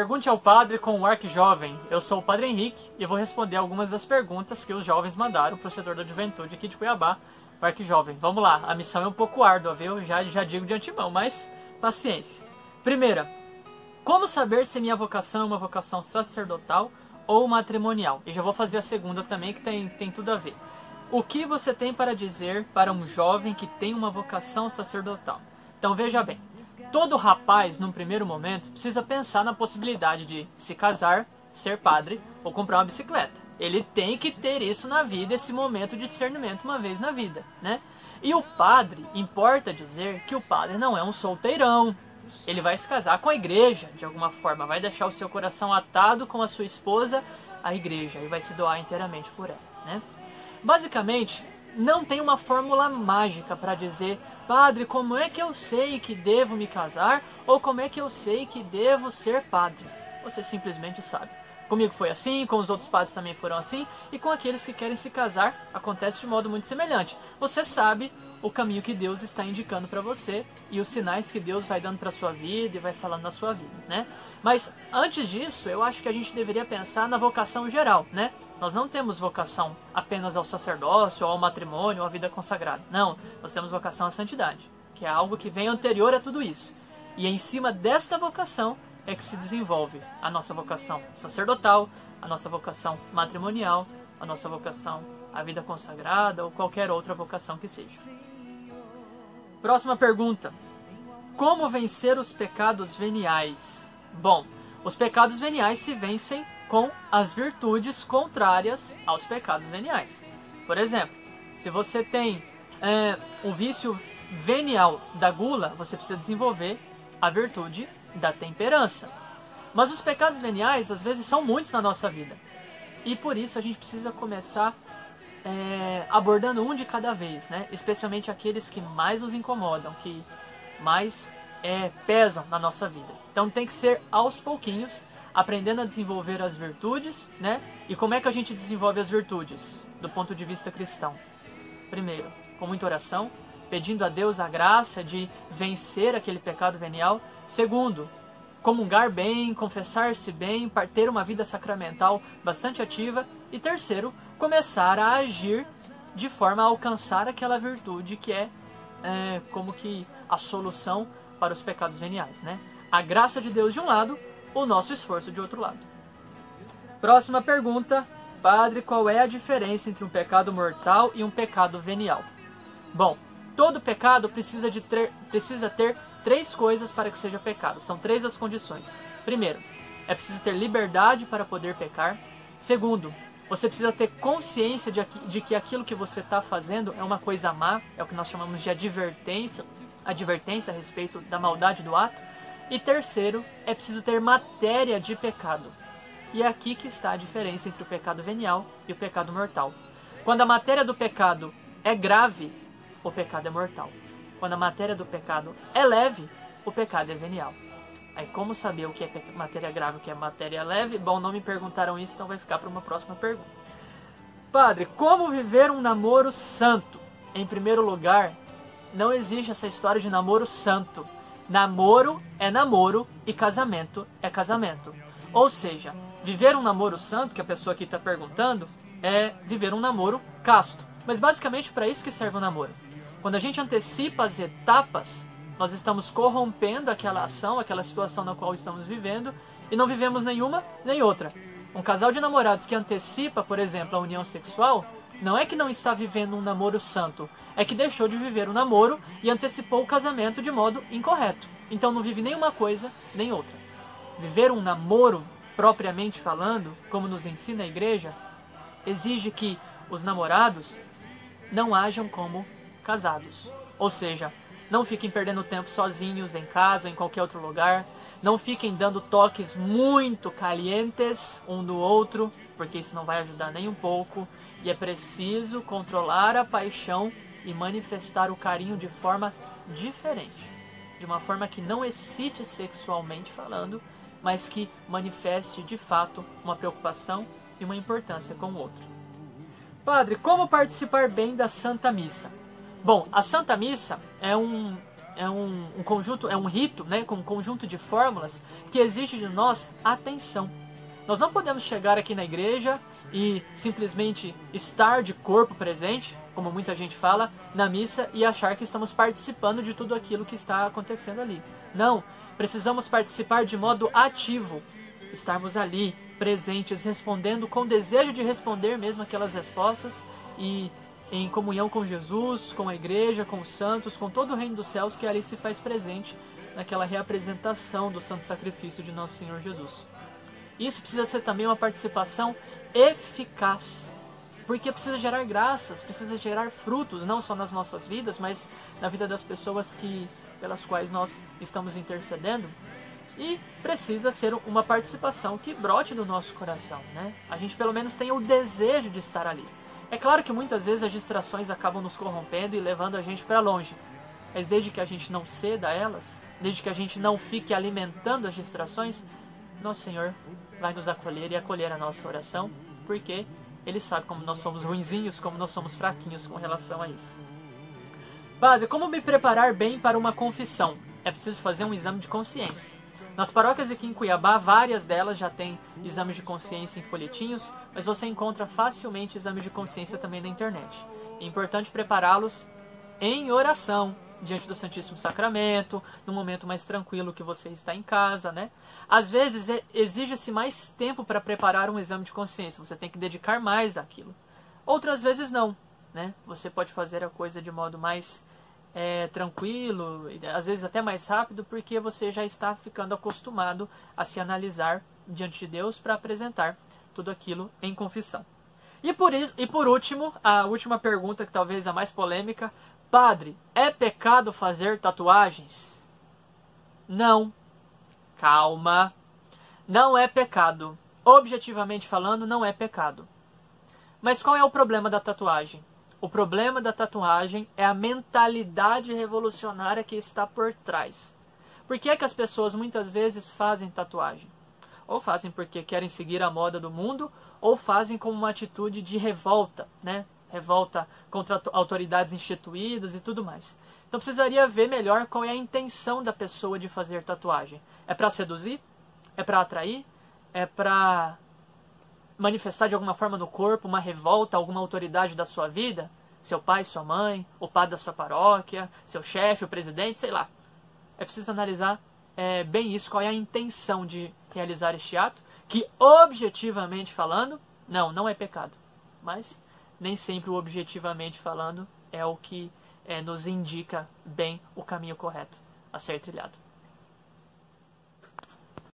Pergunte ao Padre com o Arque Jovem. Eu sou o Padre Henrique e vou responder algumas das perguntas que os jovens mandaram para o setor da juventude aqui de Cuiabá, o Arque Jovem. Vamos lá, a missão é um pouco árdua, viu? Já digo de antemão, mas paciência. Primeira, como saber se minha vocação é uma vocação sacerdotal ou matrimonial? E já vou fazer a segunda também, que tem tudo a ver. O que você tem para dizer para um jovem que tem uma vocação sacerdotal? Então veja bem, todo rapaz, num primeiro momento, precisa pensar na possibilidade de se casar, ser padre ou comprar uma bicicleta. Ele tem que ter isso na vida, esse momento de discernimento uma vez na vida, né? E o padre, importa dizer que o padre não é um solteirão. Ele vai se casar com a igreja, de alguma forma, vai deixar o seu coração atado com a sua esposa à igreja e vai se doar inteiramente por ela, né? Basicamente, não tem uma fórmula mágica para dizer: padre, como é que eu sei que devo me casar? Ou como é que eu sei que devo ser padre? Você simplesmente sabe. Comigo foi assim, com os outros padres também foram assim, e com aqueles que querem se casar acontece de modo muito semelhante. Você sabe o caminho que Deus está indicando para você e os sinais que Deus vai dando para sua vida e vai falando na sua vida, né? Mas antes disso, eu acho que a gente deveria pensar na vocação geral, né? Nós não temos vocação apenas ao sacerdócio, ou ao matrimônio, ou à vida consagrada. Não, nós temos vocação à santidade, que é algo que vem anterior a tudo isso. E em cima desta vocação é que se desenvolve a nossa vocação sacerdotal, a nossa vocação matrimonial, a nossa vocação à vida consagrada ou qualquer outra vocação que seja. Próxima pergunta. Como vencer os pecados veniais? Bom, os pecados veniais se vencem com as virtudes contrárias aos pecados veniais. Por exemplo, se você tem o vício venial da gula, você precisa desenvolver a virtude da temperança. Mas os pecados veniais, às vezes, são muitos na nossa vida. E por isso a gente precisa começar abordando um de cada vez, né? Especialmente aqueles que mais nos incomodam, que mais pesam na nossa vida. Então tem que ser aos pouquinhos, aprendendo a desenvolver as virtudes, né? E como é que a gente desenvolve as virtudes do ponto de vista cristão? Primeiro, com muita oração, pedindo a Deus a graça de vencer aquele pecado venial. Segundo, comungar bem, confessar-se bem, ter uma vida sacramental bastante ativa. E terceiro, começar a agir de forma a alcançar aquela virtude que é como que a solução para os pecados veniais, né? A graça de Deus de um lado, o nosso esforço de outro lado. Próxima pergunta. Padre, qual é a diferença entre um pecado mortal e um pecado venial? Bom, todo pecado precisa ter três coisas para que seja pecado. São três as condições. Primeiro, é preciso ter liberdade para poder pecar. Segundo, você precisa ter consciência de que aquilo que você está fazendo é uma coisa má, é o que nós chamamos de advertência a respeito da maldade do ato. E terceiro, é preciso ter matéria de pecado. E é aqui que está a diferença entre o pecado venial e o pecado mortal. Quando a matéria do pecado é grave, o pecado é mortal. Quando a matéria do pecado é leve, o pecado é venial. Aí como saber o que é matéria grave e o que é matéria leve? Bom, não me perguntaram isso, então vai ficar para uma próxima pergunta. Padre, como viver um namoro santo? Em primeiro lugar, não existe essa história de namoro santo. Namoro é namoro e casamento é casamento. Ou seja, viver um namoro santo, que a pessoa aqui está perguntando, é viver um namoro casto. Mas basicamente para isso que serve o namoro. Quando a gente antecipa as etapas, nós estamos corrompendo aquela ação, aquela situação na qual estamos vivendo e não vivemos nenhuma nem outra. Um casal de namorados que antecipa, por exemplo, a união sexual, não é que não está vivendo um namoro santo, é que deixou de viver o namoro e antecipou o casamento de modo incorreto. Então não vive nem uma coisa nem outra. Viver um namoro, propriamente falando, como nos ensina a igreja, exige que os namorados não ajam como casados. Ou seja, não fiquem perdendo tempo sozinhos em casa, em qualquer outro lugar. Não fiquem dando toques muito calientes um do outro, porque isso não vai ajudar nem um pouco. E é preciso controlar a paixão e manifestar o carinho de forma diferente. De uma forma que não excite sexualmente falando, mas que manifeste de fato uma preocupação e uma importância com o outro. Padre, como participar bem da Santa Missa? Bom, a Santa Missa é conjunto, é um rito, né, com um conjunto de fórmulas que exige de nós atenção. Nós não podemos chegar aqui na igreja e simplesmente estar de corpo presente, como muita gente fala, na missa e achar que estamos participando de tudo aquilo que está acontecendo ali. Não, precisamos participar de modo ativo, estarmos ali, presentes, respondendo com desejo de responder mesmo aquelas respostas e em comunhão com Jesus, com a igreja, com os santos, com todo o reino dos céus que ali se faz presente naquela reapresentação do santo sacrifício de nosso Senhor Jesus. Isso precisa ser também uma participação eficaz, porque precisa gerar graças, precisa gerar frutos, não só nas nossas vidas, mas na vida das pessoas pelas quais nós estamos intercedendo. E precisa ser uma participação que brote do nosso coração, né? A gente pelo menos tem o desejo de estar ali. É claro que muitas vezes as distrações acabam nos corrompendo e levando a gente para longe. Mas desde que a gente não ceda a elas, desde que a gente não fique alimentando as distrações, nosso Senhor vai nos acolher e acolher a nossa oração, porque Ele sabe como nós somos ruinzinhos, como nós somos fraquinhos com relação a isso. Padre, como me preparar bem para uma confissão? É preciso fazer um exame de consciência. Nas paróquias aqui em Cuiabá, várias delas já têm exames de consciência em folhetinhos, mas você encontra facilmente exames de consciência também na internet. É importante prepará-los em oração, diante do Santíssimo Sacramento, num momento mais tranquilo que você está em casa, né? Às vezes exige-se mais tempo para preparar um exame de consciência, você tem que dedicar mais àquilo. Outras vezes não, né? Você pode fazer a coisa de modo mais tranquilo, às vezes até mais rápido, porque você já está ficando acostumado a se analisar diante de Deus para apresentar tudo aquilo em confissão. E por último, a última pergunta, que talvez a mais polêmica: Padre, é pecado fazer tatuagens? Não. Calma. Não é pecado. Objetivamente falando, não é pecado. Mas qual é o problema da tatuagem? O problema da tatuagem é a mentalidade revolucionária que está por trás. Por que é que as pessoas muitas vezes fazem tatuagem? Ou fazem porque querem seguir a moda do mundo, ou fazem como uma atitude de revolta, né? Revolta contra autoridades instituídas e tudo mais. Então precisaria ver melhor qual é a intenção da pessoa de fazer tatuagem. É para seduzir? É para atrair? É para manifestar de alguma forma no corpo uma revolta a alguma autoridade da sua vida? Seu pai, sua mãe, o padre da sua paróquia, seu chefe, o presidente, sei lá. É preciso analisar bem isso, qual é a intenção de realizar este ato, que objetivamente falando, não é pecado. Mas nem sempre o objetivamente falando é o que nos indica bem o caminho correto a ser trilhado.